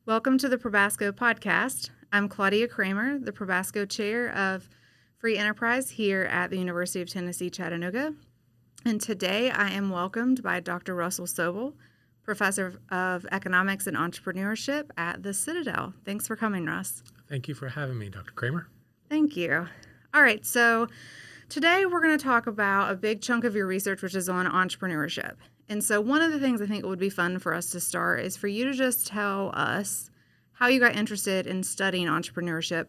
Welcome to the Probasco Podcast. I'm Claudia Kramer, the Probasco Chair of Free Enterprise here at the University of Tennessee, Chattanooga. And today I am welcomed by Dr. Russell Sobel, Professor of Economics and Entrepreneurship at the Citadel. Thanks for coming, Russ. Thank you for having me, Dr. Kramer. Thank you. All right, so today we're going to talk about a big chunk of your research, which is on entrepreneurship. And so one of the things I think would be fun for us to start is for you to just tell us how you got interested in studying entrepreneurship.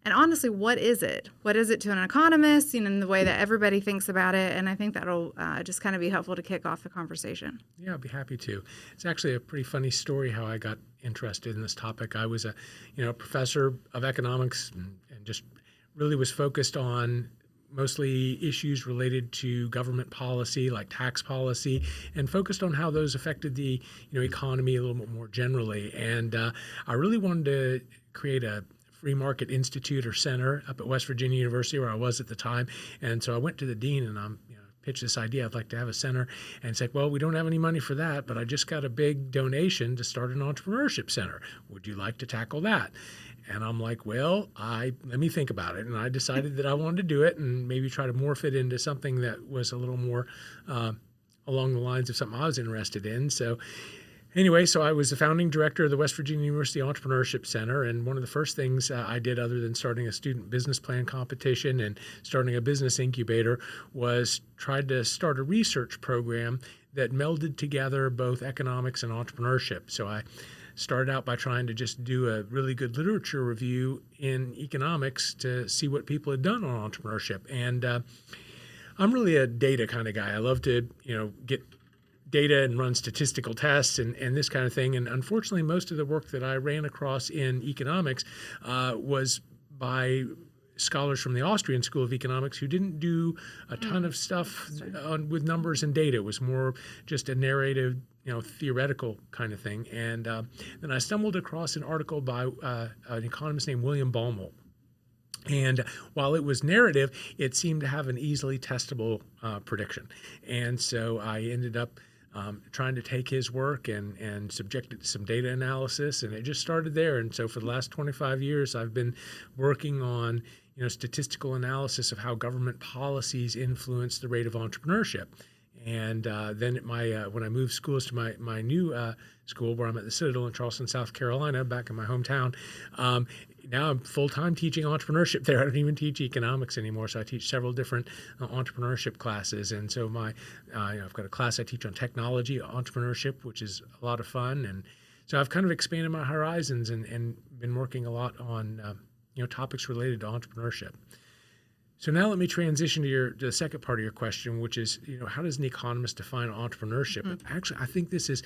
And honestly, what is it? What is it to an economist, in the way that everybody thinks about it? And I think that'll just kind of be helpful to kick off the conversation. Yeah, I'd be happy to. It's actually a pretty funny story how I got interested in this topic. I was a professor of economics and just really was focused on mostly issues related to government policy, like tax policy, and focused on how those affected the economy a little bit more generally. And I really wanted to create a free market institute or center up at West Virginia University, where I was at the time. And so I went to the dean and pitched this idea. I'd like to have a center, and said, well, we don't have any money for that, but I just got a big donation to start an entrepreneurship center. Would you like to tackle that? And I'm like, well, let me think about it. And I decided that I wanted to do it and maybe try to morph it into something that was a little more along the lines of something I was interested in. So anyway, I was the founding director of the West Virginia University Entrepreneurship Center. And one of the first things I did, other than starting a student business plan competition and starting a business incubator, was tried to start a research program that melded together both economics and entrepreneurship. So I started out by trying to just do a really good literature review in economics to see what people had done on entrepreneurship. And I'm really a data kind of guy. I love to, get data and run statistical tests and this kind of thing. And unfortunately, most of the work that I ran across in economics was by scholars from the Austrian School of Economics who didn't do a ton of stuff with numbers and data. It was more just a narrative, theoretical kind of thing. And then I stumbled across an article by an economist named William Baumol. And while it was narrative, it seemed to have an easily testable prediction. And so I ended up trying to take his work and subject it to some data analysis, and it just started there. And so for the last 25 years, I've been working on statistical analysis of how government policies influence the rate of entrepreneurship. And then when I moved schools to my new school, where I'm at the Citadel in Charleston, South Carolina, back in my hometown, now I'm full-time teaching entrepreneurship there. I don't even teach economics anymore, so I teach several different entrepreneurship classes. And so I've got a class I teach on technology, entrepreneurship, which is a lot of fun. And so I've kind of expanded my horizons and been working a lot on topics related to entrepreneurship. So now let me transition to the second part of your question, which is, how does an economist define entrepreneurship? Mm-hmm. Actually, I think this is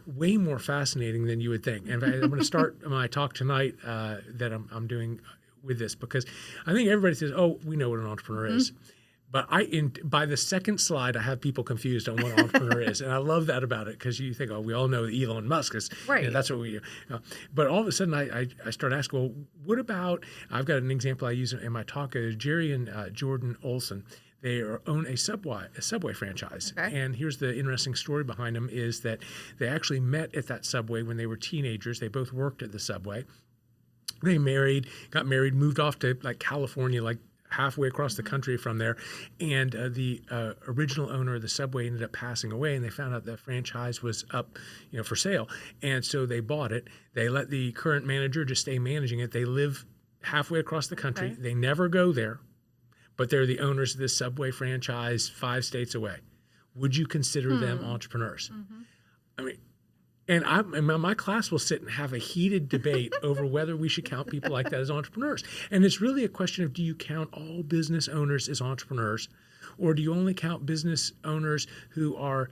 way more fascinating than you would think. And I'm going to start my talk tonight that I'm doing with this, because I think everybody says, oh, we know what an entrepreneur is. But by the second slide, I have people confused on what an entrepreneur is. And I love that about it, because you think, oh, we all know Elon Musk is, right. That's what we do. But all of a sudden, I start asking, well, what about, I've got an example I use in my talk, Jerry and Jordan Olson. They own a Subway franchise. Okay. And here's the interesting story behind them, is that they actually met at that Subway when they were teenagers. They both worked at the Subway. They got married, moved off to California, halfway across the country from there, and the original owner of the Subway ended up passing away, and they found out the franchise was up, for sale, and so they bought it. They let the current manager just stay managing it. They live halfway across the country. Okay. They never go there, but they're the owners of this Subway franchise 5 states away. Would you consider them entrepreneurs? Mm-hmm. I mean, and my class will sit and have a heated debate over whether we should count people like that as entrepreneurs. And it's really a question of, do you count all business owners as entrepreneurs, or do you only count business owners who are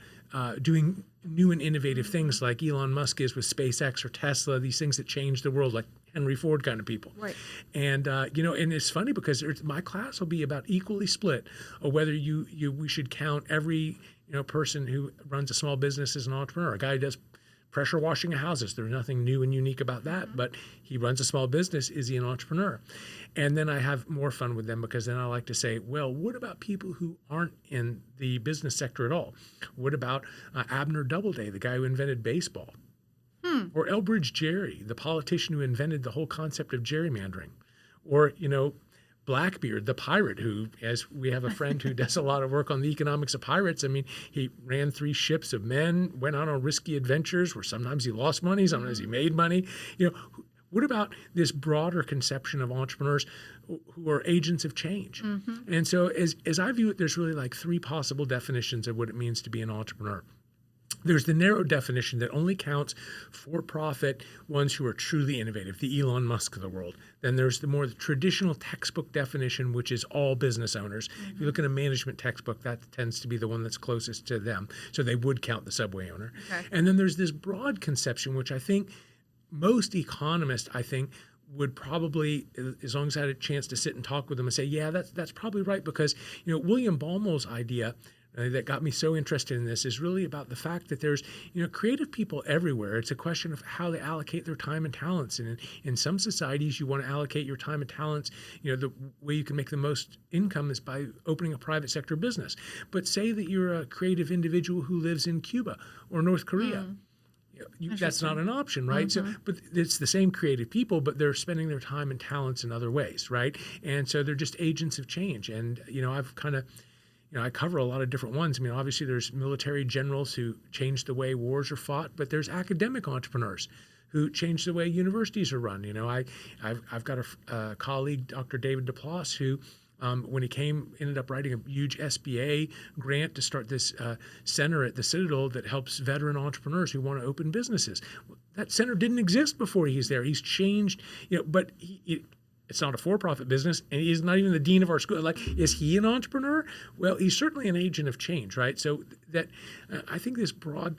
doing new and innovative things like Elon Musk is with SpaceX or Tesla, these things that change the world, like Henry Ford kind of people. Right. And, and it's funny because my class will be about equally split of whether we should count every, person who runs a small business as an entrepreneur. A guy who does pressure washing of houses. There's nothing new and unique about that, but he runs a small business. Is he an entrepreneur? And then I have more fun with them, because then I like to say, well, what about people who aren't in the business sector at all? What about Abner Doubleday, the guy who invented baseball? or Elbridge Gerry, the politician who invented the whole concept of gerrymandering, or, Blackbeard, the pirate, who, as we have a friend who does a lot of work on the economics of pirates. I mean, he ran 3 ships of men, went out on risky adventures where sometimes he lost money, sometimes he made money. What about this broader conception of entrepreneurs who are agents of change? And so as I view it, there's really like 3 possible definitions of what it means to be an entrepreneur. There's the narrow definition that only counts for-profit ones who are truly innovative, the Elon Musk of the world. Then there's the more traditional textbook definition, which is all business owners. If you look at a management textbook, that tends to be the one that's closest to them. So they would count the Subway owner. Okay. And then there's this broad conception, which I think most economists, would probably, as long as I had a chance to sit and talk with them and say, yeah, that's probably right, because William Baumol's idea that got me so interested in this is really about the fact that there's creative people everywhere. It's a question of how they allocate their time and talents. And in some societies, you want to allocate your time and talents. The way you can make the most income is by opening a private sector business. But say that you're a creative individual who lives in Cuba or North Korea. That's not an option, right? So, but it's the same creative people, but they're spending their time and talents in other ways, right? And so they're just agents of change. And I've kind of I cover a lot of different ones. I mean, obviously there's military generals who change the way wars are fought, but there's academic entrepreneurs who change the way universities are run. I've got a colleague, Dr. David Duplass, who when he ended up writing a huge SBA grant to start this center at the Citadel that helps veteran entrepreneurs who want to open businesses. That center didn't exist before he's there. He's changed, but it's not a for-profit business, and he's not even the dean of our school. Like, is he an entrepreneur? Well, he's certainly an agent of change, right? So that I think this broad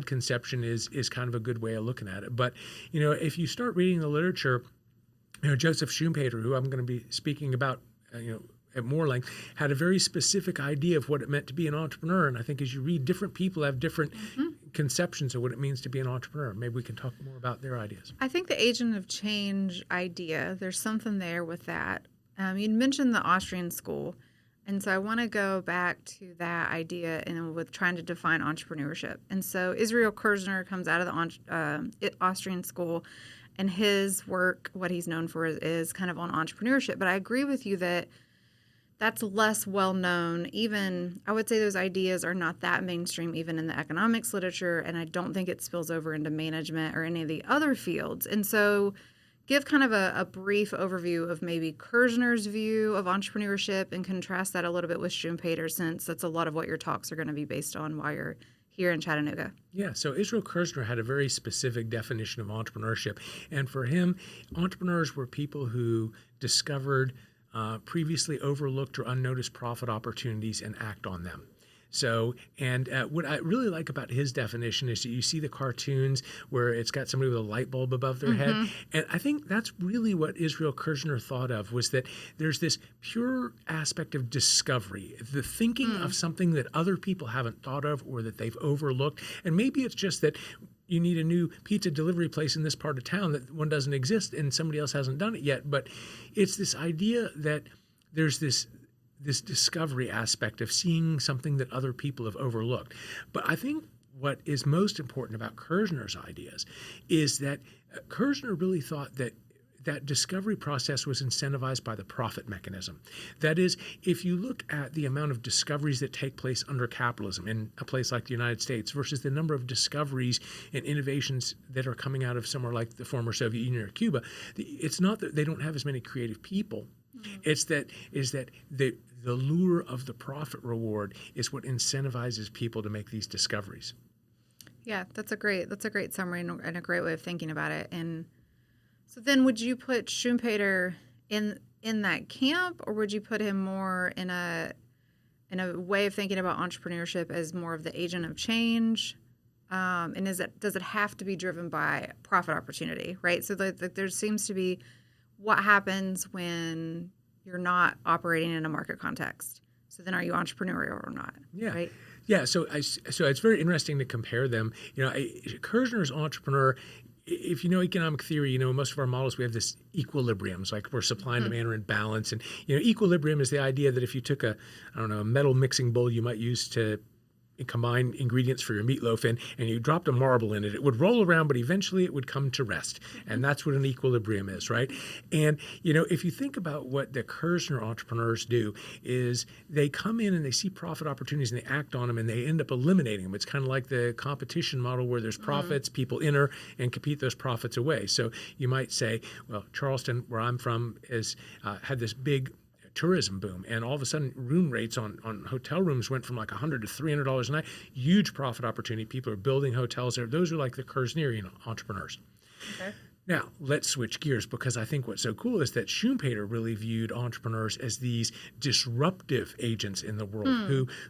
conception is kind of a good way of looking at it. But if you start reading the literature, Joseph Schumpeter, who I'm going to be speaking about, at more length, had a very specific idea of what it meant to be an entrepreneur. And I think as you read, different people have different conceptions of what it means to be an entrepreneur. Maybe we can talk more about their ideas. I think the agent of change idea, there's something there with that. You mentioned the Austrian school. And so I want to go back to that idea and with trying to define entrepreneurship. And so Israel Kirzner comes out of the Austrian school, and his work, what he's known for, is kind of on entrepreneurship. But I agree with you that that's less well known. Even, I would say those ideas are not that mainstream even in the economics literature, and I don't think it spills over into management or any of the other fields. And so give kind of a brief overview of maybe Kirzner's view of entrepreneurship and contrast that a little bit with Schumpeter, since that's a lot of what your talks are going to be based on while you're here in Chattanooga. Yeah, so Israel Kirzner had a very specific definition of entrepreneurship. And for him, entrepreneurs were people who discovered previously overlooked or unnoticed profit opportunities and act on them. So, and what I really like about his definition is that you see the cartoons where it's got somebody with a light bulb above their head. And I think that's really what Israel Kirzner thought of, was that there's this pure aspect of discovery, the thinking of something that other people haven't thought of or that they've overlooked. And maybe it's just that you need a new pizza delivery place in this part of town that one doesn't exist and somebody else hasn't done it yet. But it's this idea that there's this discovery aspect of seeing something that other people have overlooked. But I think what is most important about Kirzner's ideas is that Kirzner really thought that that discovery process was incentivized by the profit mechanism. That is, if you look at the amount of discoveries that take place under capitalism in a place like the United States versus the number of discoveries and innovations that are coming out of somewhere like the former Soviet Union or Cuba, it's not that they don't have as many creative people. It's that the lure of the profit reward is what incentivizes people to make these discoveries. Yeah, that's a great summary and a great way of thinking about it. And so then would you put Schumpeter in that camp, or would you put him more in a way of thinking about entrepreneurship as more of the agent of change? And does it have to be driven by profit opportunity, right? So there seems to be what happens when you're not operating in a market context. So then are you entrepreneurial or not? Yeah. Right? Yeah. So it's very interesting to compare them. Kirzner's entrepreneur, if you know economic theory, most of our models, we have this equilibriums, like where supply and demand are in balance. And, equilibrium is the idea that if you took a metal mixing bowl you might use to combine ingredients for your meatloaf in, and you dropped a marble in it, it would roll around, but eventually it would come to rest. And that's what an equilibrium is, right? And, if you think about what the Kerzner entrepreneurs do is they come in and they see profit opportunities and they act on them and they end up eliminating them. It's kind of like the competition model where there's profits, people enter and compete those profits away. So you might say, well, Charleston, where I'm from, had this big tourism boom, and all of a sudden room rates on hotel rooms went from like $100 to $300 a night. Huge profit opportunity. People are building hotels there. Those are like the Kerznerian entrepreneurs. Okay. Now, let's switch gears, because I think what's so cool is that Schumpeter really viewed entrepreneurs as these disruptive agents in the world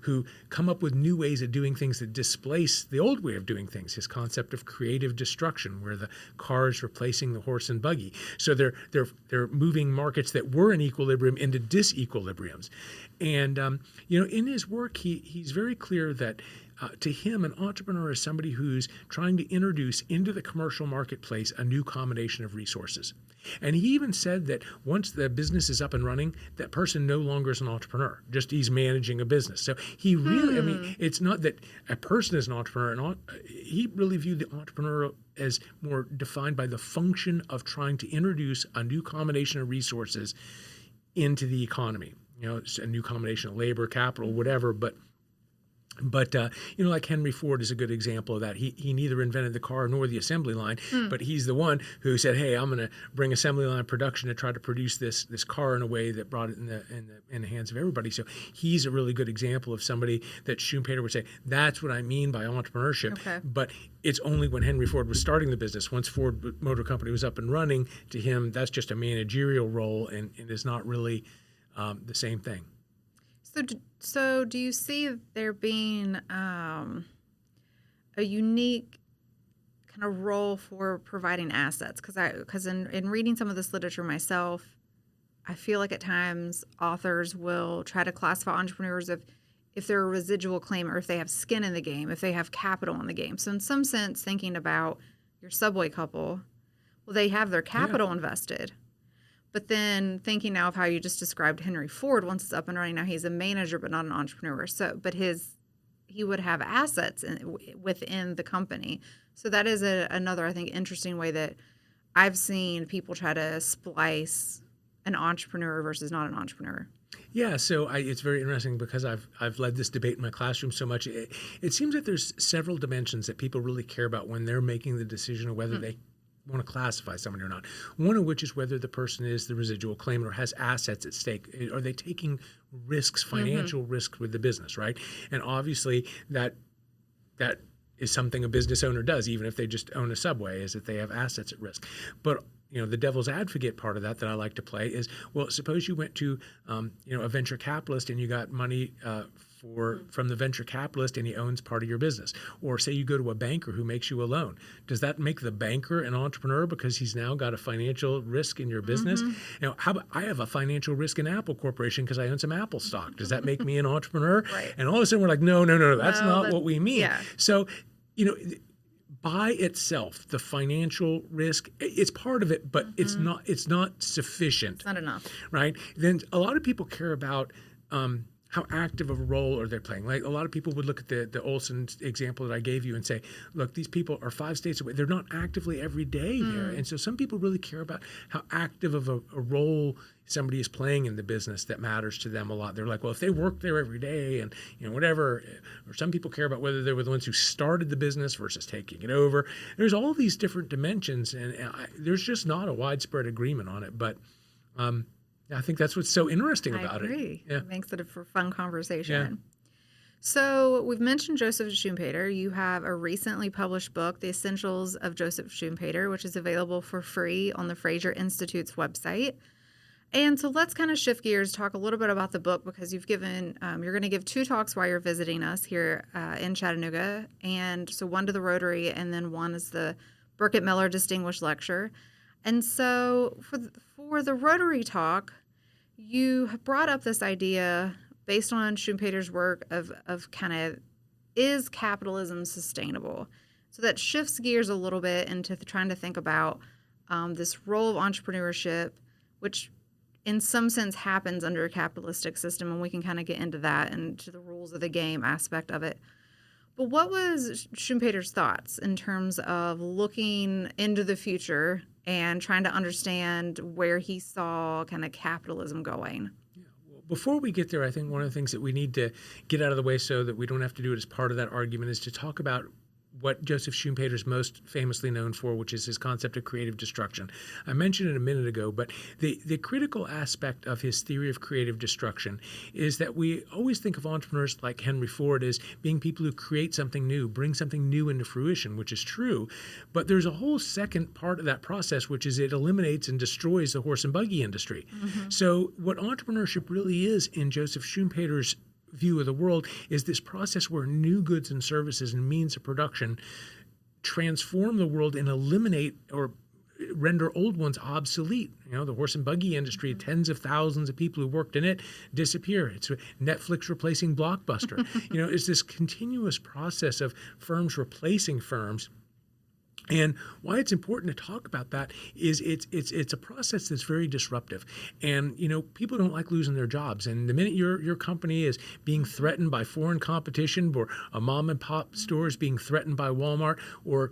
who come up with new ways of doing things that displace the old way of doing things, his concept of creative destruction, where the car is replacing the horse and buggy. So they're moving markets that were in equilibrium into disequilibriums. And, in his work, he's very clear that to him, an entrepreneur is somebody who's trying to introduce into the commercial marketplace a new combination of resources. And he even said that once the business is up and running, that person no longer is an entrepreneur, just he's managing a business. So he really, it's not that a person is an entrepreneur. He really viewed the entrepreneur as more defined by the function of trying to introduce a new combination of resources into the economy. It's a new combination of labor, capital, whatever, But like Henry Ford is a good example of that. He neither invented the car nor the assembly line, but he's the one who said, "Hey, I'm going to bring assembly line production to try to produce this car in a way that brought it in the hands of everybody." So he's a really good example of somebody that Schumpeter would say, "That's what I mean by entrepreneurship." Okay. But it's only when Henry Ford was starting the business. Once Ford Motor Company was up and running, to him, that's just a managerial role and is not really the same thing. So do you see there being a unique kind of role for providing assets? Because in reading some of this literature myself, I feel like at times authors will try to classify entrepreneurs if they're a residual claim or if they have skin in the game, if they have capital in the game. So in some sense, thinking about your Subway couple, well, they have their capital invested. But then thinking now of how you just described Henry Ford, once it's up and running, now he's a manager but not an entrepreneur. But he would have assets within the company. So that is another, I think, interesting way that I've seen people try to splice an entrepreneur versus not an entrepreneur. Yeah, so it's very interesting because I've led this debate in my classroom so much. It seems that there's several dimensions that people really care about when they're making the decision of whether they want to classify somebody or not. One of which is whether the person is the residual claimant or has assets at stake. Are they taking risks, financial risks with the business, right? And obviously that is something a business owner does, even if they just own a Subway, is that they have assets at risk. But the devil's advocate part of that I like to play is, well, suppose you went to a venture capitalist and you got money from the venture capitalist and he owns part of your business. Or say you go to a banker who makes you a loan. Does that make the banker an entrepreneur because he's now got a financial risk in your business? How about I have a financial risk in Apple Corporation because I own some Apple stock. Does that make me an entrepreneur? Right. And all of a sudden we're like, no, that's not what we mean. Yeah. So, by itself, the financial risk, it's part of it, but it's not sufficient. It's not enough. Right? Then a lot of people care about how active of a role are they playing? Like a lot of people would look at the Olson example that I gave you and say, look, these people are 5 states away. They're not actively every day there. And so some people really care about how active of a role somebody is playing in the business that matters to them a lot. They're like, well, if they work there every day and whatever, or some people care about whether they were the ones who started the business versus taking it over. There's all these different dimensions, and there's just not a widespread agreement on it. But I think that's what's so interesting about it. I agree. Yeah. It makes it a fun conversation. Yeah. So we've mentioned Joseph Schumpeter. You have a recently published book, The Essentials of Joseph Schumpeter, which is available for free on the Fraser Institute's website. And so let's kind of shift gears, talk a little bit about the book, because you're going to give 2 talks while you're visiting us here in Chattanooga. And so one to the Rotary, and then one is the Burkett Miller Distinguished Lecture. And so for the Rotary talk, you have brought up this idea based on Schumpeter's work of kind of, is capitalism sustainable? So that shifts gears a little bit into trying to think about this role of entrepreneurship, which in some sense happens under a capitalistic system, and we can kind of get into that and to the rules of the game aspect of it. But what was Schumpeter's thoughts in terms of looking into the future and trying to understand where he saw kind of capitalism going? Before we get there, I think one of the things that we need to get out of the way so that we don't have to do it as part of that argument is to talk about what Joseph Schumpeter is most famously known for, which is his concept of creative destruction. I mentioned it a minute ago, but the critical aspect of his theory of creative destruction is that we always think of entrepreneurs like Henry Ford as being people who create something new, bring something new into fruition, which is true. But there's a whole second part of that process, which is it eliminates and destroys the horse and buggy industry. Mm-hmm. So what entrepreneurship really is in Joseph Schumpeter's view of the world is this process where new goods and services and means of production transform the world and eliminate or render old ones obsolete. The horse and buggy industry, tens of thousands of people who worked in it disappear. It's Netflix replacing Blockbuster. It's this continuous process of firms replacing firms. And why it's important to talk about that is it's a process that's very disruptive. And, people don't like losing their jobs. And the minute your company is being threatened by foreign competition, or a mom and pop store is being threatened by Walmart, or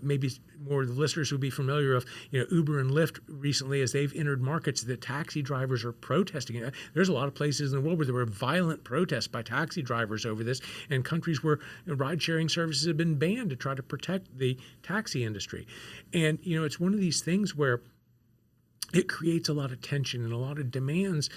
maybe more of the listeners would be familiar of, Uber and Lyft recently as they've entered markets that taxi drivers are protesting. There's a lot of places in the world where there were violent protests by taxi drivers over this, and countries where ride-sharing services have been banned to try to protect the taxi industry. And, it's one of these things where it creates a lot of tension and a lot of demands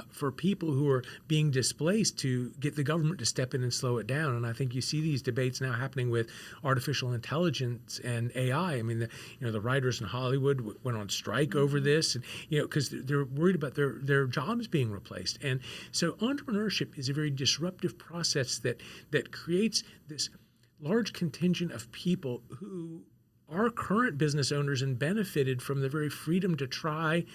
for people who are being displaced to get the government to step in and slow it down. And I think you see these debates now happening with artificial intelligence and AI. I mean, the writers in Hollywood went on strike over this, and, because they're worried about their jobs being replaced. And so entrepreneurship is a very disruptive process that creates this large contingent of people who are current business owners and benefited from the very freedom to try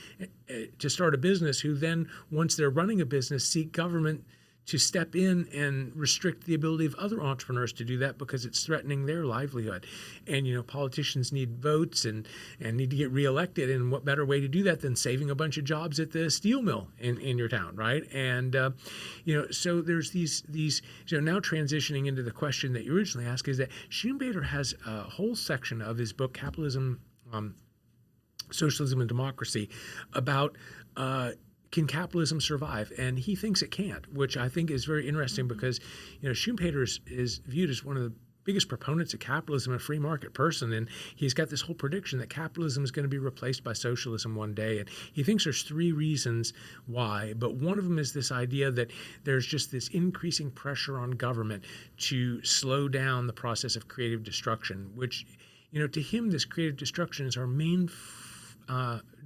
to start a business, who then, once they're running a business, seek government to step in and restrict the ability of other entrepreneurs to do that because it's threatening their livelihood. And, politicians need votes and need to get reelected. And what better way to do that than saving a bunch of jobs at the steel mill in your town, right? And, so there's these now transitioning into the question that you originally asked, is that Schumpeter has a whole section of his book, Capitalism, Socialism and Democracy, about can capitalism survive? And he thinks it can't, which I think is very interesting because, Schumpeter is viewed as one of the biggest proponents of capitalism, a free market person. And he's got this whole prediction that capitalism is going to be replaced by socialism one day. And he thinks there's three reasons why. But one of them is this idea that there's just this increasing pressure on government to slow down the process of creative destruction, which, to him, this creative destruction is our main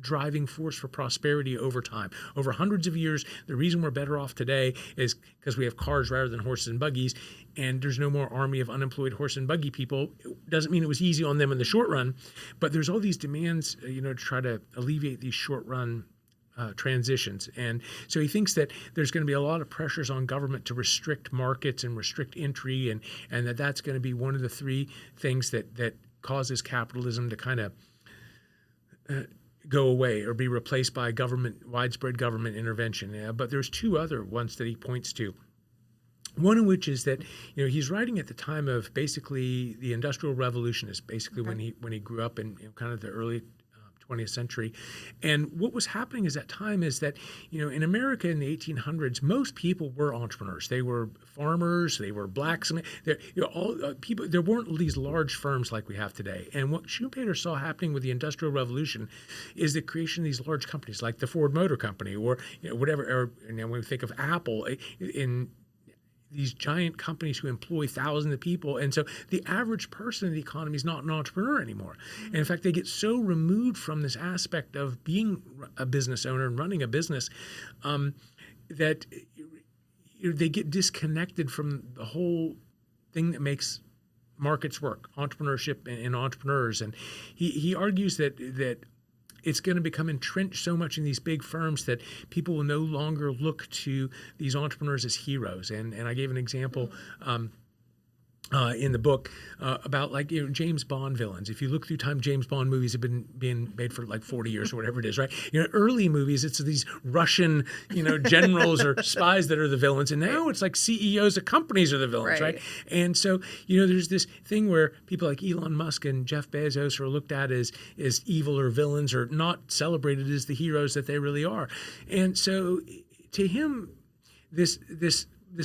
driving force for prosperity over time. Over hundreds of years, the reason we're better off today is because we have cars rather than horses and buggies, and there's no more army of unemployed horse and buggy people. It doesn't mean it was easy on them in the short run, but there's all these demands, to try to alleviate these short run transitions. And so he thinks that there's going to be a lot of pressures on government to restrict markets and restrict entry, and that's going to be one of the three things that causes capitalism to kind of go away or be replaced by widespread government intervention. But there's two other ones that he points to. One of which is that he's writing at the time of basically the Industrial Revolution, is basically when he grew up in kind of the early 20th century. And what was happening at that time is that, in America in the 1800s, most people were entrepreneurs. They were farmers, they were blacksmiths. People. There weren't these large firms like we have today. And what Schumpeter saw happening with the Industrial Revolution is the creation of these large companies like the Ford Motor Company, or whatever. Or when we think of Apple, in these giant companies who employ thousands of people. And so the average person in the economy is not an entrepreneur anymore. And in fact, they get so removed from this aspect of being a business owner and running a business that they get disconnected from the whole thing that makes markets work, entrepreneurship and entrepreneurs. And he argues that it's going to become entrenched so much in these big firms that people will no longer look to these entrepreneurs as heroes. And I gave an example in the book about James Bond villains. If you look through time, James Bond movies have been being made for like 40 years or whatever it is, right? Early movies, it's these Russian, generals or spies that are the villains, and now it's like CEOs of companies are the villains, right? And so, there's this thing where people like Elon Musk and Jeff Bezos are looked at as evil or villains or not celebrated as the heroes that they really are. And so, to him, this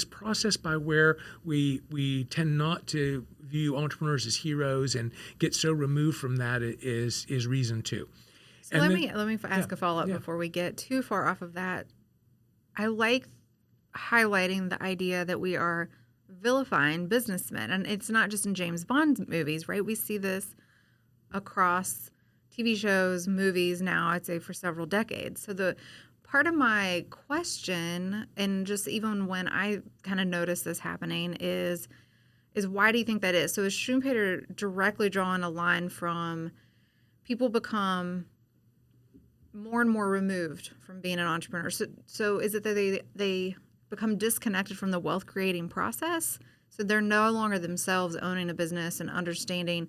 process by where we tend not to view entrepreneurs as heroes and get so removed from that is reason two. So let me ask a follow-up before we get too far off of that. I like highlighting the idea that we are vilifying businessmen, and it's not just in James Bond movies, right? We see this across TV shows, movies now, I'd say for several decades. So the part of my question, and just even when I kind of notice this happening, is why do you think that is? So is Schumpeter directly drawing a line from people become more and more removed from being an entrepreneur? So is it that they become disconnected from the wealth creating process? So they're no longer themselves owning a business and understanding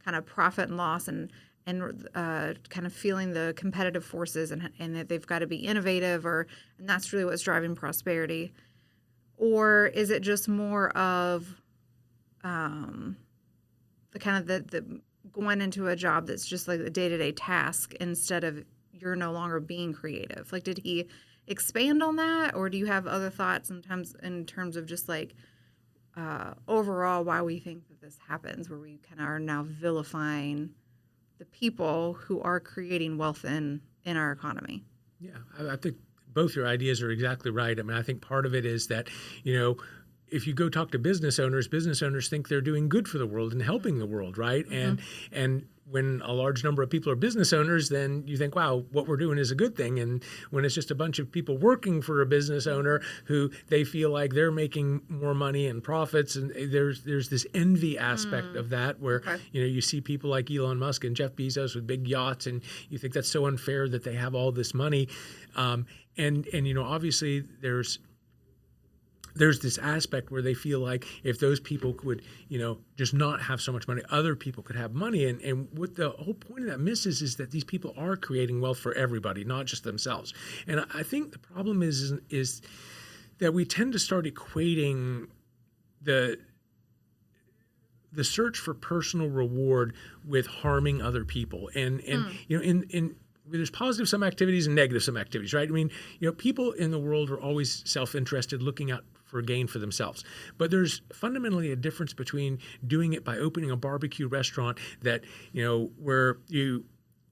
kind of profit and loss and kind of feeling the competitive forces and that they've got to be innovative, and that's really what's driving prosperity? Or is it just more of the kind of the going into a job that's just like a day-to-day task instead of you're no longer being creative? Like, did he expand on that, or do you have other thoughts sometimes in terms of just like overall why we think that this happens, where we kind of are now vilifying the people who are creating wealth in our economy? Yeah, I think both your ideas are exactly right. I mean, I think part of it is that, if you go talk to business owners think they're doing good for the world and helping the world, right? Mm-hmm. And when a large number of people are business owners, then you think, wow, what we're doing is a good thing. And when it's just a bunch of people working for a business owner who they feel like they're making more money and profits, and there's this envy aspect of that where, you see people like Elon Musk and Jeff Bezos with big yachts, and you think that's so unfair that they have all this money. And obviously there's this aspect where they feel like if those people could, just not have so much money, other people could have money. And what the whole point of that misses is that these people are creating wealth for everybody, not just themselves. And I think the problem is that we tend to start equating the search for personal reward with harming other people. And there's positive some activities and negative some activities, right? I mean, people in the world are always self-interested, looking out for gain for themselves. But there's fundamentally a difference between doing it by opening a barbecue restaurant that, where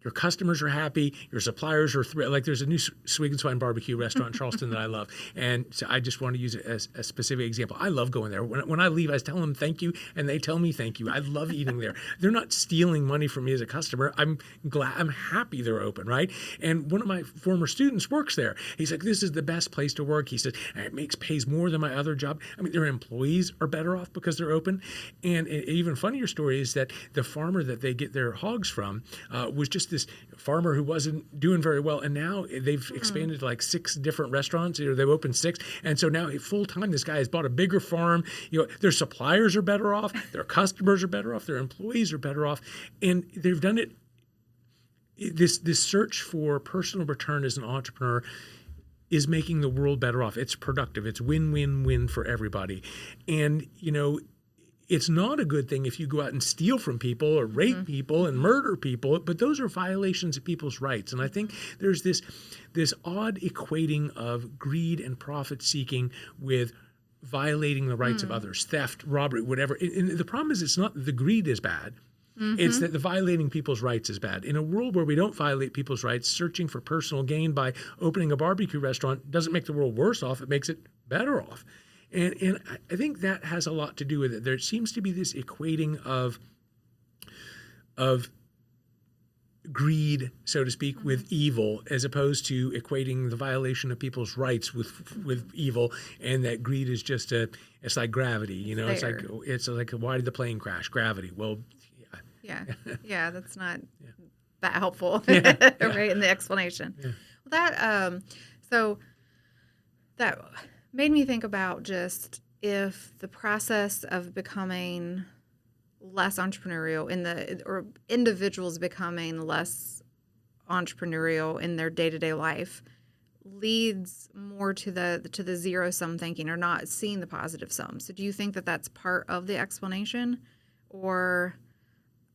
your customers are happy, your suppliers are thrilled. Like there's a new Swig and Swine barbecue restaurant in Charleston that I love. And so I just want to use it as a specific example. I love going there. When I leave, I tell them thank you, and they tell me thank you. I love eating there. They're not stealing money from me as a customer. I'm happy they're open, right? And one of my former students works there. He's like, this is the best place to work. He said, it pays more than my other job. I mean, their employees are better off because they're open. And an even funnier story is that the farmer that they get their hogs from was just this farmer who wasn't doing very well, and now they've expanded to like 6 different restaurants. They've opened 6, and so now full time this guy has bought a bigger farm. Their suppliers are better off, their customers are better off, their employees are better off, and they've done it. This search for personal return as an entrepreneur is making the world better off. It's productive. It's win-win-win for everybody, and it's not a good thing if you go out and steal from people or rape people and murder people, but those are violations of people's rights. And I think there's this odd equating of greed and profit seeking with violating the rights of others, theft, robbery, whatever. And the problem is it's not that the greed is bad. It's that the violating people's rights is bad. In a world where we don't violate people's rights, searching for personal gain by opening a barbecue restaurant doesn't make the world worse off. It makes it better off. And I think that has a lot to do with it. There seems to be this equating of greed, so to speak, with evil, as opposed to equating the violation of people's rights with evil, and that greed is just it's like gravity. It's like why did the plane crash? Gravity. Well, yeah, that's not that helpful, right? In the explanation. Yeah. Well, that made me think about just if the process of becoming less entrepreneurial or individuals becoming less entrepreneurial in their day-to-day life leads more to the zero-sum thinking or not seeing the positive sum. So do you think that that's part of the explanation, or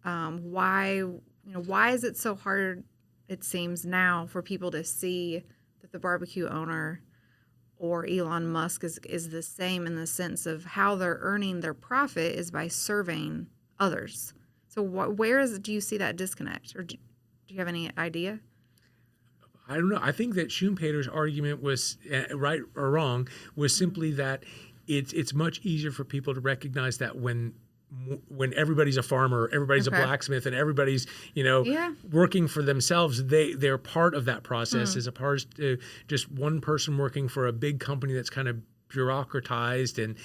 why is it so hard, it seems now, for people to see that the barbecue owner or Elon Musk is the same in the sense of how they're earning their profit is by serving others? So do you see that disconnect, or do you have any idea? I don't know. I think that Schumpeter's argument was, right or wrong, was simply that it's much easier for people to recognize that when everybody's a farmer, everybody's a blacksmith, and everybody's working for themselves, they're part of that process, as opposed to just one person working for a big company that's kind of bureaucratized. And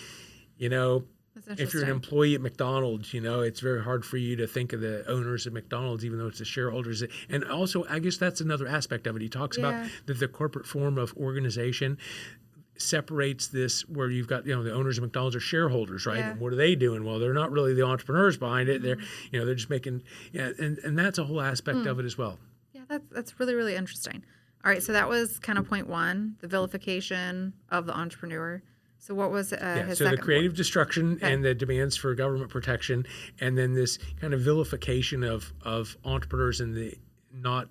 if you're an employee at McDonald's, it's very hard for you to think of the owners of McDonald's, even though it's the shareholders. And also, I guess that's another aspect of it. He talks about that the corporate form of organization separates this, where you've got, the owners of McDonald's are shareholders, right? And what are they doing? Well, they're not really the entrepreneurs behind it. They're just making, and that's a whole aspect of it as well. Yeah, that's really, really interesting. All right, so that was kind of point one, the vilification of the entrepreneur. So what was his second So the creative point? destruction and the demands for government protection, and then this kind of vilification of entrepreneurs and the not,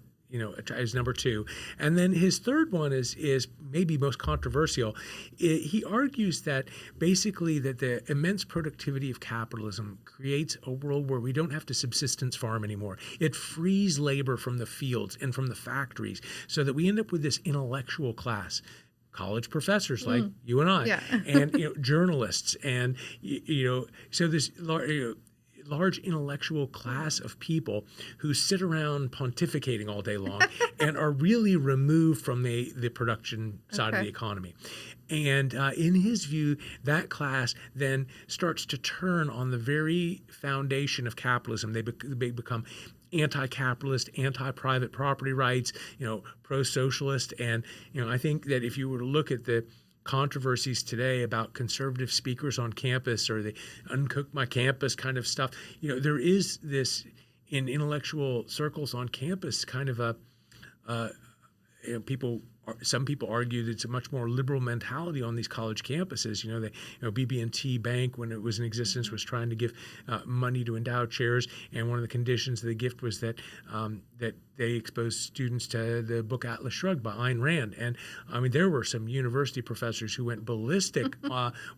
as number two. And then his third one is maybe most controversial. He argues that basically that the immense productivity of capitalism creates a world where we don't have to subsistence farm anymore. It frees labor from the fields and from the factories, so that we end up with this intellectual class. College professors like you and I, and journalists, and so this large intellectual class of people who sit around pontificating all day long and are really removed from the production side of the economy. And in his view, that class then starts to turn on the very foundation of capitalism. They become anti-capitalist, anti-private property rights, pro-socialist. And, I think that if you were to look at the controversies today about conservative speakers on campus, or the uncook my campus kind of stuff, there is this in intellectual circles on campus kind of some people argue that it's a much more liberal mentality on these college campuses. BB&T Bank, when it was in existence, was trying to give money to endow chairs, and one of the conditions of the gift was that they exposed students to the book Atlas Shrugged by Ayn Rand. And there were some university professors who went ballistic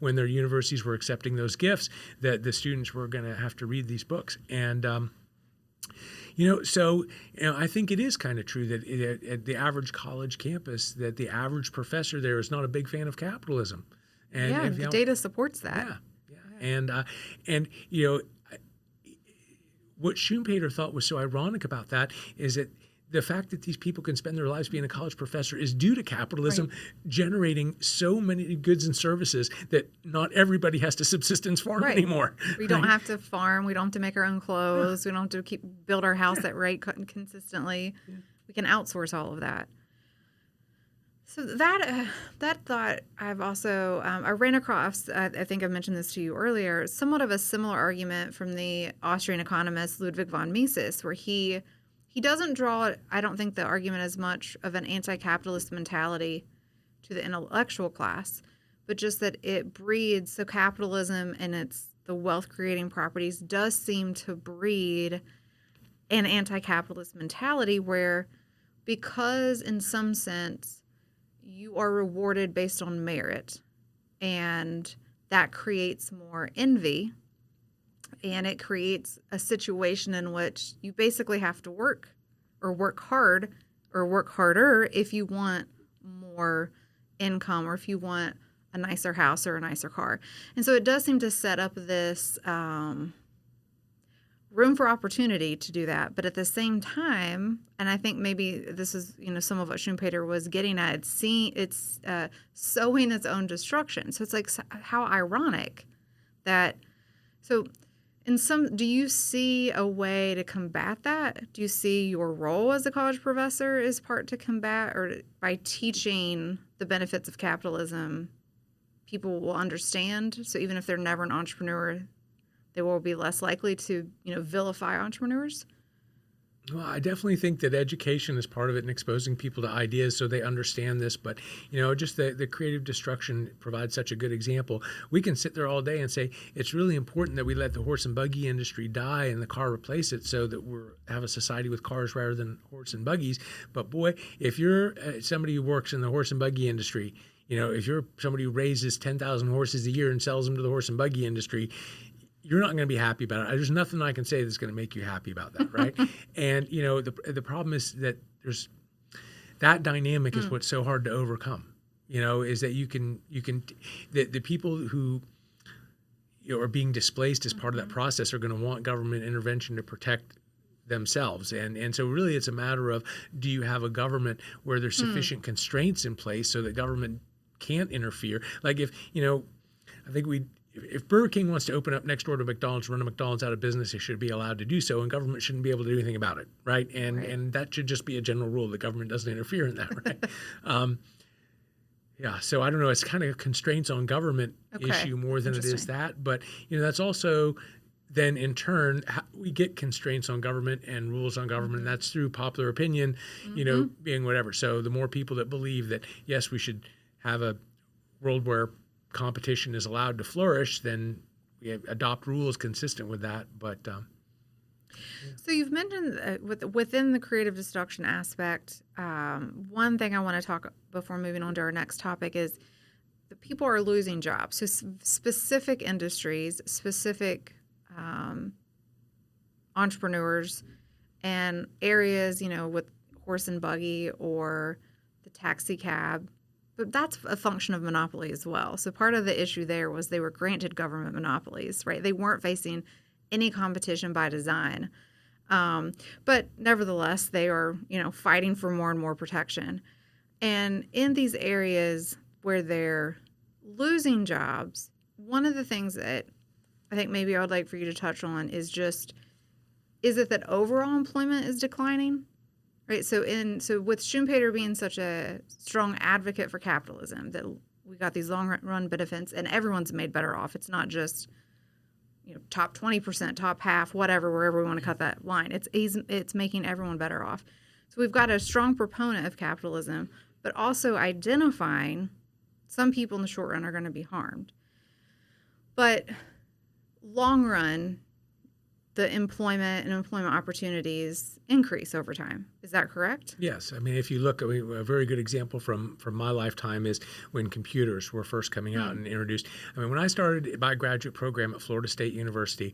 when their universities were accepting those gifts, that the students were going to have to read these books. And I think it is kind of true that at the average college campus, that the average professor there is not a big fan of capitalism. And the data supports that. And what Schumpeter thought was so ironic about that is that the fact that these people can spend their lives being a college professor is due to capitalism generating so many goods and services that not everybody has to subsistence farm anymore. We don't have to farm. We don't have to make our own clothes. We don't have to build our house at rate consistently. We can outsource all of that. So that thought I've also I ran across. I think I mentioned this to you earlier. Somewhat of a similar argument from the Austrian economist Ludwig von Mises, where he doesn't draw, I don't think, the argument as much of an anti-capitalist mentality to the intellectual class, but just that it breeds, so capitalism and the wealth-creating properties does seem to breed an anti-capitalist mentality where, because in some sense you are rewarded based on merit, and that creates more envy, and it creates a situation in which you basically have to work hard or work harder if you want more income, or if you want a nicer house or a nicer car. And so it does seem to set up this room for opportunity to do that. But at the same time, and I think maybe this is some of what Schumpeter was getting at, it's sowing its own destruction. So it's like, how ironic that so. Do you see a way to combat that? Do you see your role as a college professor as part to combat, or by teaching the benefits of capitalism people will understand. So even if they're never an entrepreneur, they will be less likely to, vilify entrepreneurs. Well, I definitely think that education is part of it and exposing people to ideas so they understand this. But, just the creative destruction provides such a good example. We can sit there all day and say it's really important that we let the horse and buggy industry die and the car replace it so that we have a society with cars rather than horse and buggies. But boy, if you're somebody who works in the horse and buggy industry, if you're somebody who raises 10,000 horses a year and sells them to the horse and buggy industry, you're not going to be happy about it. There's nothing I can say that's going to make you happy about that, right? And the problem is that there's that dynamic is what's so hard to overcome. Is that you can the people who are being displaced as part of that process are going to want government intervention to protect themselves, and so really it's a matter of, do you have a government where there's sufficient constraints in place so that government can't interfere? Like if I think if Burger King wants to open up next door to McDonald's, run a McDonald's out of business, it should be allowed to do so, and government shouldn't be able to do anything about it, right? And that should just be a general rule. The government doesn't interfere in that, right? So I don't know. It's kind of constraints on government issue more than it is that. But, that's also then in turn, we get constraints on government and rules on government, and that's through popular opinion, being whatever. So the more people that believe that, yes, we should have a world where competition is allowed to flourish, then we adopt rules consistent with that. But so you've mentioned within the creative destruction aspect, one thing I want to talk before moving on to our next topic is that people are losing jobs. So specific industries, specific entrepreneurs, and areas, with horse and buggy or the taxi cab. But that's a function of monopoly as well. So part of the issue there was they were granted government monopolies, right? They weren't facing any competition by design. But nevertheless, they are, fighting for more and more protection. And in these areas where they're losing jobs, one of the things that I think maybe I would like for you to touch on is it that overall employment is declining? Right, so with Schumpeter being such a strong advocate for capitalism, that we got these long run benefits, and everyone's made better off. It's not just top 20%, top half, whatever, wherever we want to cut that line. It's making everyone better off. So we've got a strong proponent of capitalism, but also identifying some people in the short run are going to be harmed. But long run, the employment and employment opportunities increase over time. Is that correct? Yes. I mean, if you look, a very good example from my lifetime is when computers were first coming out and introduced. I mean, when I started my graduate program at Florida State University,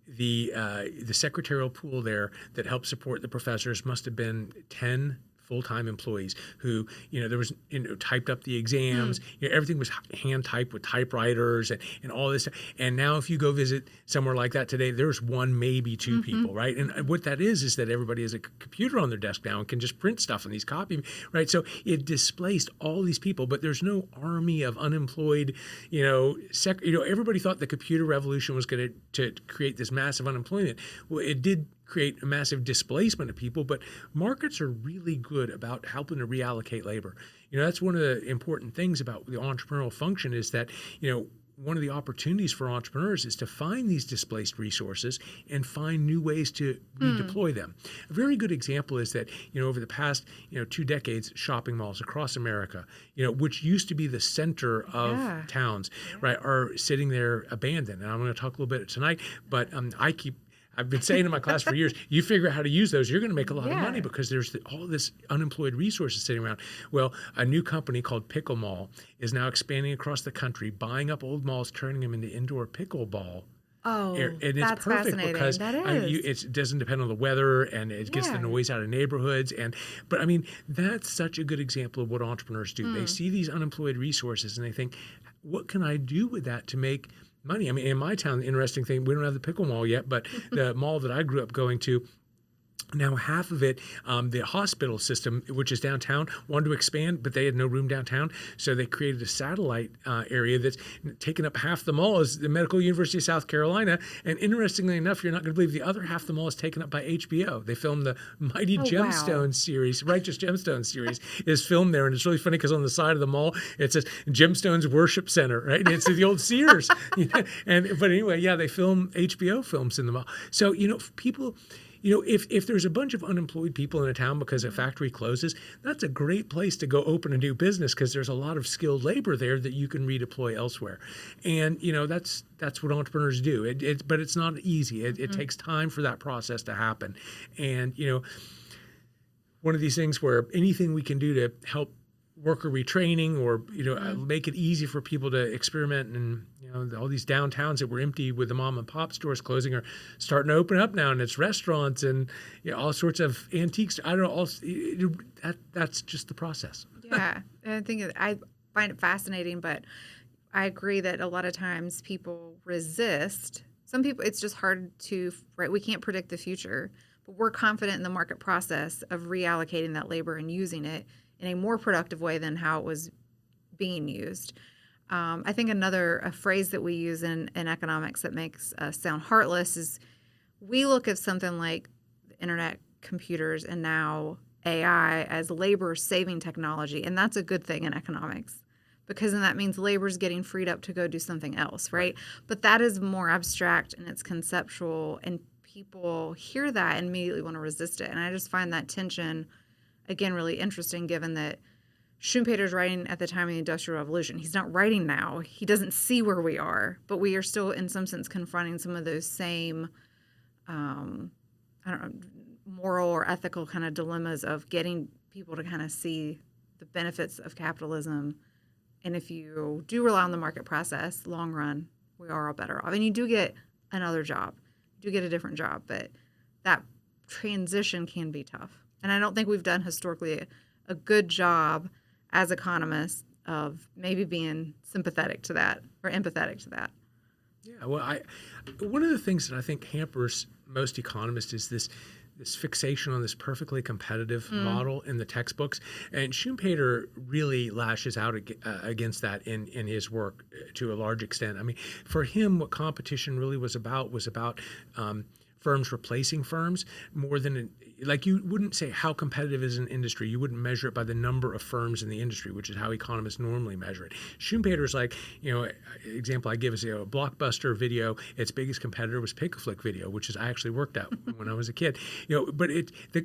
the secretarial pool there that helped support the professors must have been 10 full-time employees who, there was, typed up the exams. Everything was hand typed with typewriters and all this. And now if you go visit somewhere like that today, there's one, maybe two people, right? And what that is that everybody has a computer on their desk now and can just print stuff on these copies, right? So it displaced all these people, but there's no army of unemployed, everybody thought the computer revolution was going to create this massive unemployment. Well, it did create a massive displacement of people, but markets are really good about helping to reallocate labor. That's one of the important things about the entrepreneurial function is that, one of the opportunities for entrepreneurs is to find these displaced resources and find new ways to redeploy them. A very good example is that, over the past, 2 decades, shopping malls across America, which used to be the center of towns, right, are sitting there abandoned. And I'm going to talk a little bit tonight, but I've been saying in my class for years, you figure out how to use those, you're going to make a lot of money because there's all this unemployed resources sitting around. Well, a new company called Pickle Mall is now expanding across the country, buying up old malls, turning them into indoor pickleball. Oh, and it's that's perfect fascinating. because that is. It doesn't depend on the weather and it gets the noise out of neighborhoods. But that's such a good example of what entrepreneurs do. They see these unemployed resources and they think, what can I do with that to make money? I mean, in my town, the interesting thing, we don't have the Pickle Mall yet, but the mall that I grew up going to, Now, half of it, the hospital system, which is downtown, wanted to expand, but they had no room downtown. So they created a satellite area that's taken up half the mall is the Medical University of South Carolina. And interestingly enough, you're not going to believe the other half of the mall is taken up by HBO. They filmed the Mighty Gemstones series, Righteous Gemstones series is filmed there. And it's really funny because on the side of the mall, it says Gemstones Worship Center, right? And it's the old Sears. But anyway, yeah, they film HBO films in the mall. So, people... if there's a bunch of unemployed people in a town because a factory closes, that's a great place to go open a new business because there's a lot of skilled labor there that you can redeploy elsewhere. And, that's what entrepreneurs do. But it's not easy. It takes time for that process to happen. And, one of these things where anything we can do to help worker retraining or make it easy for people to experiment, and all these downtowns that were empty with the mom and pop stores closing are starting to open up now, and it's restaurants and all sorts of antiques. I don't know. That's just the process. Yeah, I find it fascinating, but I agree that a lot of times people resist. Some people, it's just hard to, right? We can't predict the future, but we're confident in the market process of reallocating that labor and using it in a more productive way than how it was being used. I think a phrase that we use in economics that makes us sound heartless is we look at something like the internet, computers, and now AI as labor-saving technology, and that's a good thing in economics because then that means labor is getting freed up to go do something else, right? But that is more abstract and it's conceptual, and people hear that and immediately want to resist it. And I just find that tension, again, really interesting given that Schumpeter's writing at the time of the Industrial Revolution. He's not writing now. He doesn't see where we are, but we are still, in some sense, confronting some of those same, moral or ethical kind of dilemmas of getting people to kind of see the benefits of capitalism. And if you do rely on the market process, long run, we are all better off. And you do get another job. You do get a different job, but that transition can be tough. And I don't think we've done historically a good job as economists of maybe being sympathetic to that or empathetic to that. Yeah, well, one of the things that I think hampers most economists is this fixation on this perfectly competitive model in the textbooks. And Schumpeter really lashes out against that in his work to a large extent. I mean, for him, what competition really was about firms replacing firms more than like you wouldn't say how competitive is an industry. You wouldn't measure it by the number of firms in the industry, which is how economists normally measure it. Schumpeter's like, example I give is a Blockbuster video. Its biggest competitor was Pick-a-Flick video, which is I actually worked at when I was a kid. But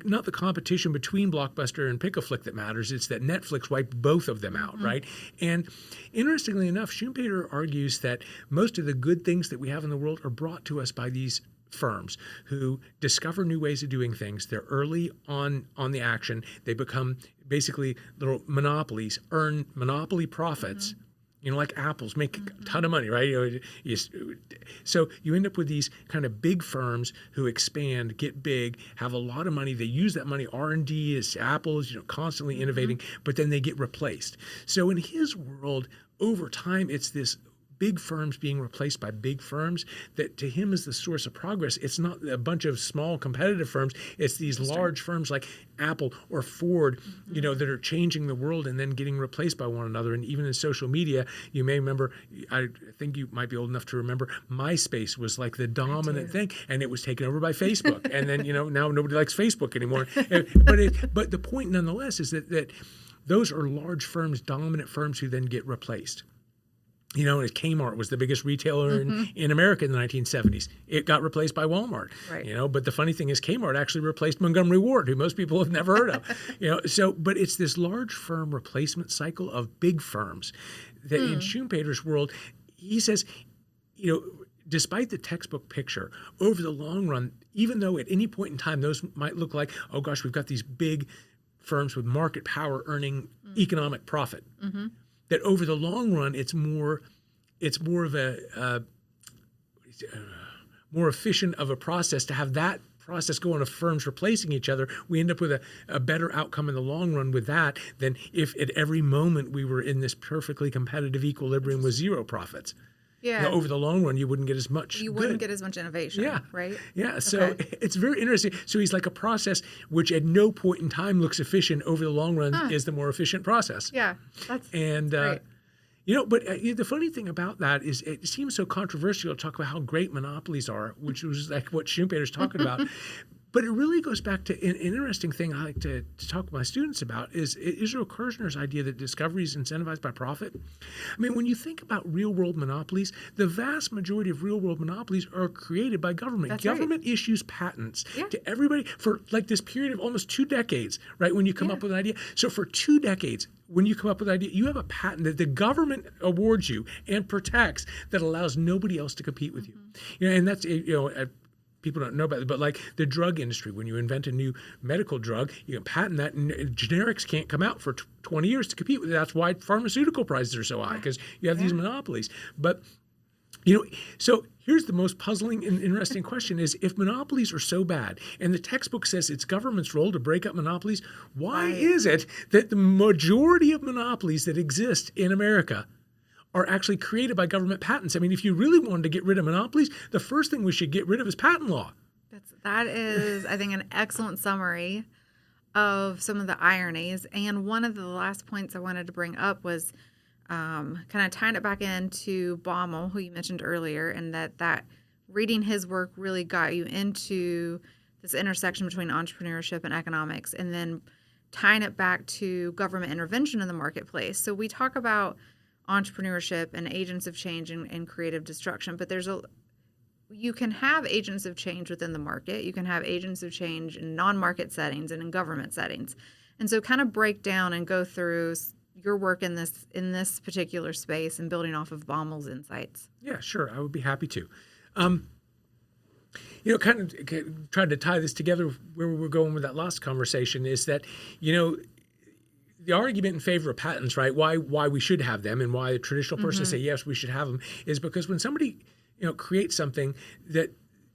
not the competition between Blockbuster and Pick-a-Flick that matters. It's that Netflix wiped both of them out, right? And interestingly enough, Schumpeter argues that most of the good things that we have in the world are brought to us by these firms who discover new ways of doing things. They're early on the action. They become basically little monopolies, earn monopoly profits, like Apple's make a ton of money, right? So you end up with these kind of big firms who expand, get big, have a lot of money. They use that money. R&D is Apple's, constantly innovating, but then they get replaced. So in his world, over time, it's this big firms being replaced by big firms that to him is the source of progress. It's not a bunch of small competitive firms. It's these large firms like Apple or Ford, that are changing the world and then getting replaced by one another. And even in social media, you may remember, I think you might be old enough to remember, MySpace was like the dominant thing, and it was taken over by Facebook. And then, now nobody likes Facebook anymore. But the point nonetheless is that those are large firms, dominant firms who then get replaced. Kmart was the biggest retailer in America in the 1970s. It got replaced by Walmart. Right. But the funny thing is Kmart actually replaced Montgomery Ward, who most people have never heard of. But it's this large firm replacement cycle of big firms that in Schumpeter's world, he says, despite the textbook picture, over the long run, even though at any point in time those might look like, oh gosh, we've got these big firms with market power earning economic profit. That over the long run, it's more of a more efficient of a process to have that process go on of firms replacing each other. We end up with a better outcome in the long run with that than if at every moment we were in this perfectly competitive equilibrium with zero profits. Yeah. over the long run, you wouldn't get as much You wouldn't get as much innovation, Yeah. right? Yeah, so it's very interesting. So he's like a process which at no point in time looks efficient. Over the long run is the more efficient process. Yeah, that's And great. but the funny thing about that is it seems so controversial to talk about how great monopolies are, which was like what Schumpeter's talking about. But it really goes back to an interesting thing I like to talk with my students about is Israel Kirzner's idea that discovery is incentivized by profit. I mean, when you think about real-world monopolies, the vast majority of real-world monopolies are created by government. That's Government issues patents Yeah. to everybody for like this period of almost 2 decades, right, when you come up with an idea. So for 2 decades, when you come up with an idea, you have a patent that the government awards you and protects that allows nobody else to compete with you. And that's, people don't know about it, but like the drug industry, when you invent a new medical drug, you can patent that, and generics can't come out for 20 years to compete with it. That's why pharmaceutical prices are so high, because you have these monopolies. But, so here's the most puzzling and interesting question is, if monopolies are so bad, and the textbook says it's government's role to break up monopolies, why is it that the majority of monopolies that exist in America are actually created by government patents? I mean, if you really wanted to get rid of monopolies, the first thing we should get rid of is patent law. That is, I think, an excellent summary of some of the ironies. And one of the last points I wanted to bring up was kind of tying it back into Baumol, who you mentioned earlier, and that reading his work really got you into this intersection between entrepreneurship and economics, and then tying it back to government intervention in the marketplace. So we talk about entrepreneurship and agents of change and creative destruction, but you can have agents of change within the market. You can have agents of change in non-market settings and in government settings. And so kind of break down and go through your work in this particular space and building off of Baumol's insights. Yeah, sure. I would be happy to. Kind of trying to tie this together where we were going with that last conversation is that, the argument in favor of patents, right? Why we should have them, and why the traditional person say yes, we should have them, is because when somebody creates something, that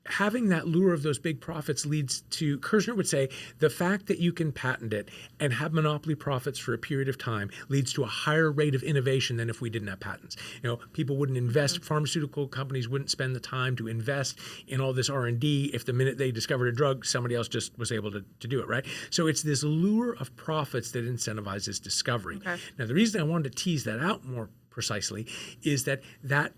having that lure of those big profits leads to, Kirzner would say, the fact that you can patent it and have monopoly profits for a period of time leads to a higher rate of innovation than if we didn't have patents. People wouldn't invest, pharmaceutical companies wouldn't spend the time to invest in all this R&D if the minute they discovered a drug, somebody else just was able to do it, right? So it's this lure of profits that incentivizes discovery. Okay. Now, the reason I wanted to tease that out more precisely is that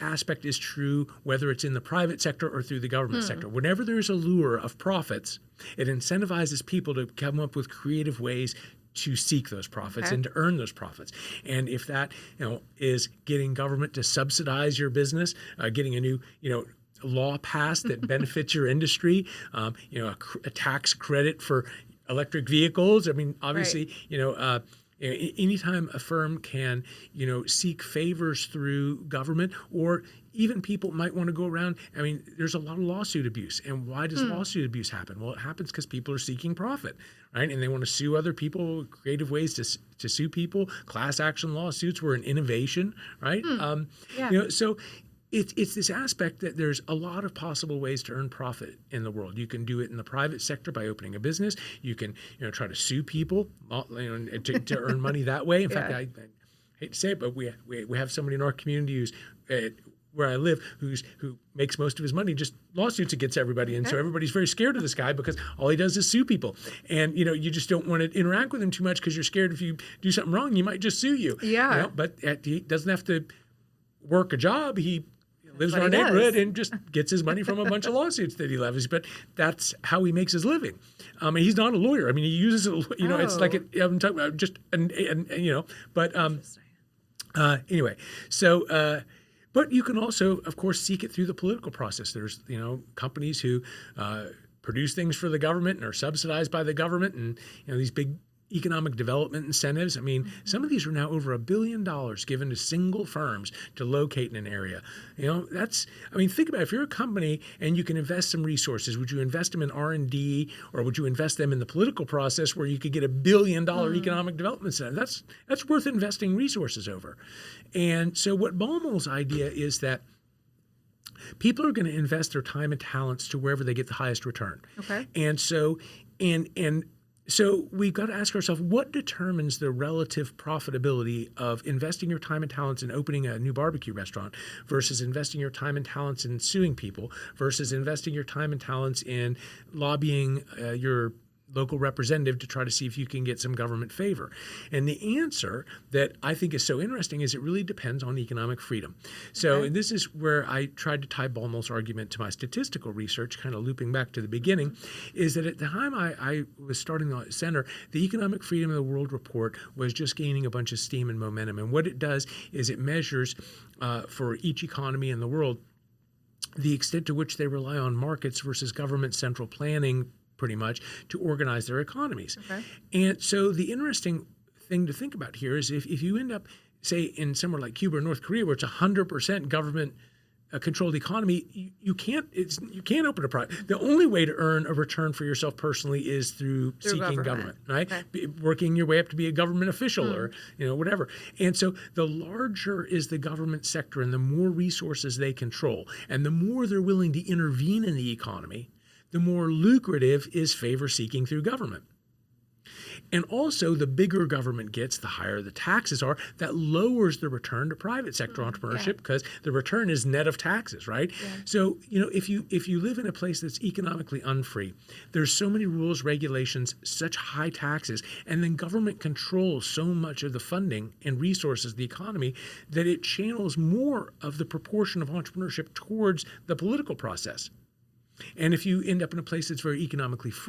aspect is true whether it's in the private sector or through the government sector. Whenever there's a lure of profits, it incentivizes people to come up with creative ways to seek those profits and to earn those profits. And if that is getting government to subsidize your business, getting a new law passed that benefits your industry, a tax credit for electric vehicles. I mean, obviously, anytime a firm can, seek favors through government, or even people might want to go around. I mean, there's a lot of lawsuit abuse. And why does lawsuit abuse happen? Well, it happens because people are seeking profit, right? And they want to sue other people, creative ways to sue people. Class action lawsuits were an innovation, right? So it's this aspect that there's a lot of possible ways to earn profit in the world. You can do it in the private sector by opening a business. You can, try to sue people, to earn money that way. In fact, I hate to say it, but we have somebody in our community who's where I live who makes most of his money just lawsuits against everybody, and so everybody's very scared of this guy because all he does is sue people. And you just don't want to interact with him too much because you're scared if you do something wrong, he might just sue you. Yeah. But he doesn't have to work a job. He lives in our neighborhood and just gets his money from a bunch of lawsuits that he levies. But that's how he makes his living. And he's not a lawyer. I mean, he uses it. It's like I'm talking about just But anyway, so. But you can also, of course, seek it through the political process. There's companies who produce things for the government and are subsidized by the government, and these big economic development incentives. I mean, some of these are now over $1 billion given to single firms to locate in an area. Think about it. If you're a company and you can invest some resources, would you invest them in R&D, or would you invest them in the political process where you could get $1 billion economic development incentive? That's worth investing resources over. And so what Baumol's idea is that people are going to invest their time and talents to wherever they get the highest return. Okay. And so, So we've got to ask ourselves, what determines the relative profitability of investing your time and talents in opening a new barbecue restaurant versus investing your time and talents in suing people versus investing your time and talents in lobbying your local representative to try to see if you can get some government favor? And the answer that I think is so interesting is it really depends on economic freedom. So and this is where I tried to tie Baumol's argument to my statistical research, kind of looping back to the beginning, is that at the time I was starting the center, the Economic Freedom of the World report was just gaining a bunch of steam and momentum. And what it does is it measures for each economy in the world the extent to which they rely on markets versus government central planning, pretty much, to organize their economies. And so the interesting thing to think about here is if you end up, say, in somewhere like Cuba or North Korea, where it's 100% government controlled economy, you can't open a private. The only way to earn a return for yourself personally is through seeking government, right? Working your way up to be a government official or whatever. And so the larger is the government sector and the more resources they control and the more they're willing to intervene in the economy, the more lucrative is favor seeking through government. And also, the bigger government gets, the higher the taxes are. That lowers the return to private sector entrepreneurship because the return is net of taxes, right? So, if you live in a place that's economically unfree, there's so many rules, regulations, such high taxes, and then government controls so much of the funding and resources of the economy that it channels more of the proportion of entrepreneurship towards the political process. And if you end up in a place that's very economically free,